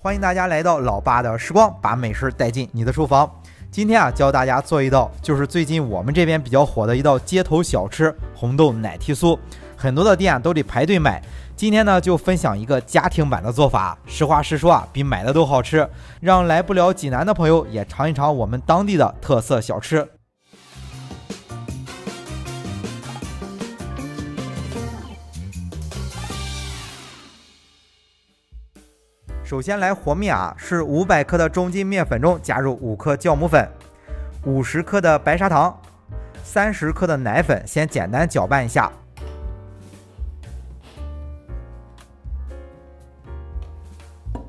欢迎大家来到老爸的时光，把美食带进你的厨房。今天啊，教大家做一道就是最近我们这边比较火的一道街头小吃——红豆奶提酥。很多的店都得排队买。今天呢，就分享一个家庭版的做法。实话实说啊，比买的都好吃，让来不了济南的朋友也尝一尝我们当地的特色小吃。首先来和面啊，是500克的中筋面粉中加入5克酵母粉，50克的白砂糖，30克的奶粉，先简单搅拌一下。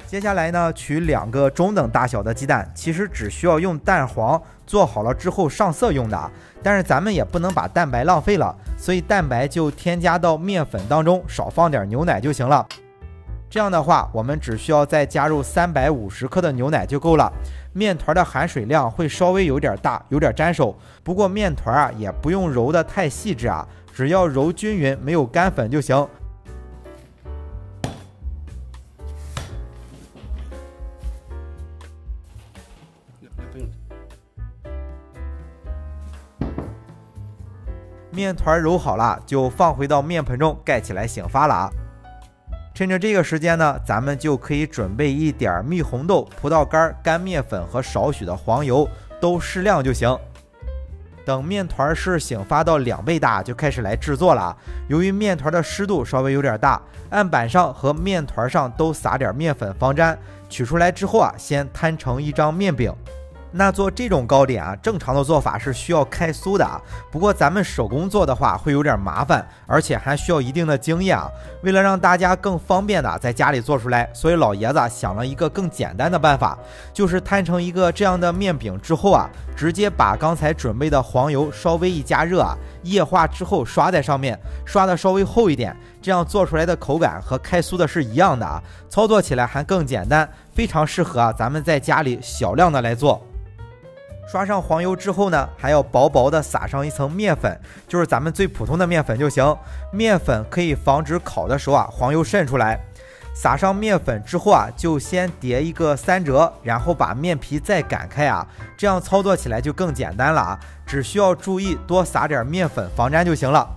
接下来呢，取2个中等大小的鸡蛋，其实只需要用蛋黄做好了之后上色用的，但是咱们也不能把蛋白浪费了，所以蛋白就添加到面粉当中，少放点牛奶就行了。这样的话，我们只需要再加入350克的牛奶就够了。面团的含水量会稍微有点大，有点粘手。不过面团啊，也不用揉得太细致啊，只要揉均匀，没有干粉就行。面团揉好了，就放回到面盆中，盖起来醒发了啊。趁着这个时间呢，咱们就可以准备一点蜜红豆、葡萄干、干面粉和少许的黄油，都适量就行。等面团是醒发到2倍大，就开始来制作了。由于面团的湿度稍微有点大，案板上和面团上都撒点面粉防粘。取出来之后啊，先摊成一张面饼。那做这种糕点啊，正常的做法是需要开酥的啊。不过咱们手工做的话会有点麻烦，而且还需要一定的经验啊。为了让大家更方便的在家里做出来，所以老爷子想了一个更简单的办法，就是摊成一个这样的面饼之后啊，直接把刚才准备的黄油稍微一加热啊，液化之后刷在上面，刷的稍微厚一点，这样做出来的口感和开酥的是一样的啊。操作起来还更简单，非常适合啊咱们在家里小量的来做。刷上黄油之后呢，还要薄薄的撒上一层面粉，就是咱们最普通的面粉就行。面粉可以防止烤的时候啊黄油渗出来。撒上面粉之后啊，就先叠一个3折，然后把面皮再擀开啊，这样操作起来就更简单了啊，只需要注意多撒点面粉防粘就行了。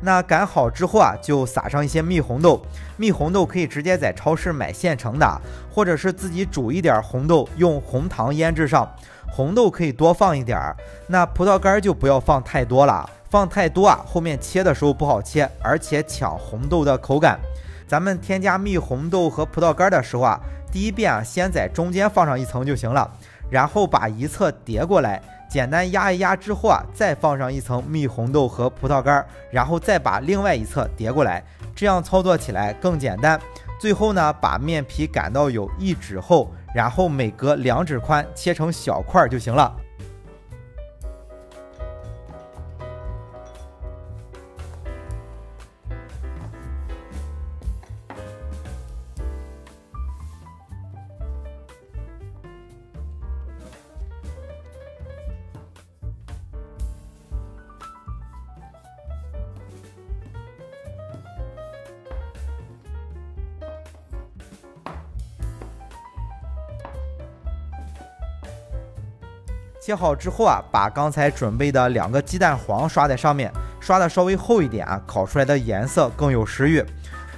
那擀好之后啊，就撒上一些蜜红豆。蜜红豆可以直接在超市买现成的，或者是自己煮一点红豆，用红糖腌制上。红豆可以多放一点，那葡萄干就不要放太多了，放太多啊，后面切的时候不好切，而且抢红豆的口感。咱们添加蜜红豆和葡萄干的时候啊，第一遍啊，先在中间放上一层就行了，然后把一侧叠过来。简单压一压之后啊，再放上一层蜜红豆和葡萄干，然后再把另外一侧叠过来，这样操作起来更简单。最后呢，把面皮擀到有1指厚，然后每隔2指宽，切成小块就行了。切好之后啊，把刚才准备的2个鸡蛋黄刷在上面，刷的稍微厚一点啊，烤出来的颜色更有食欲。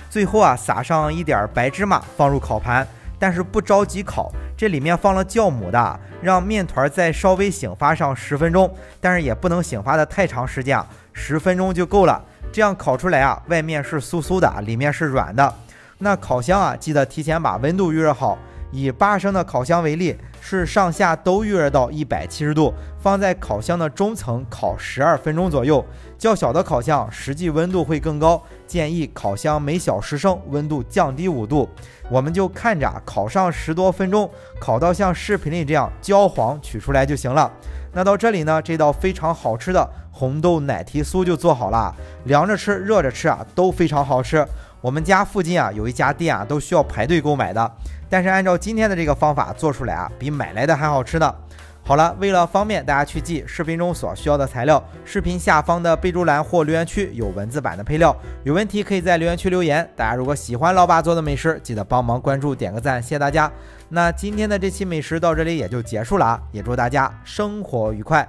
最后啊，撒上一点白芝麻放入烤盘，但是不着急烤，这里面放了酵母的，让面团再稍微醒发上10分钟，但是也不能醒发的太长时间啊，10分钟就够了。这样烤出来啊，外面是酥酥的，里面是软的。那烤箱啊，记得提前把温度预热好。以8升的烤箱为例，是上下都预热到170度，放在烤箱的中层烤12分钟左右。较小的烤箱实际温度会更高，建议烤箱每小时升温度降低5度。我们就看着烤上10多分钟，烤到像视频里这样焦黄，取出来就行了。那到这里呢，这道非常好吃的红豆奶提酥就做好了，凉着吃热着吃都非常好吃。我们家附近有一家店都需要排队购买的，但是按照今天的这个方法做出来比买来的还好吃呢。好了，为了方便大家去记视频中所需要的材料，视频下方的备注栏或留言区有文字版的配料，有问题可以在留言区留言。大家如果喜欢老爸做的美食，记得帮忙关注点个赞，谢谢大家。那今天的这期美食到这里也就结束了也祝大家生活愉快。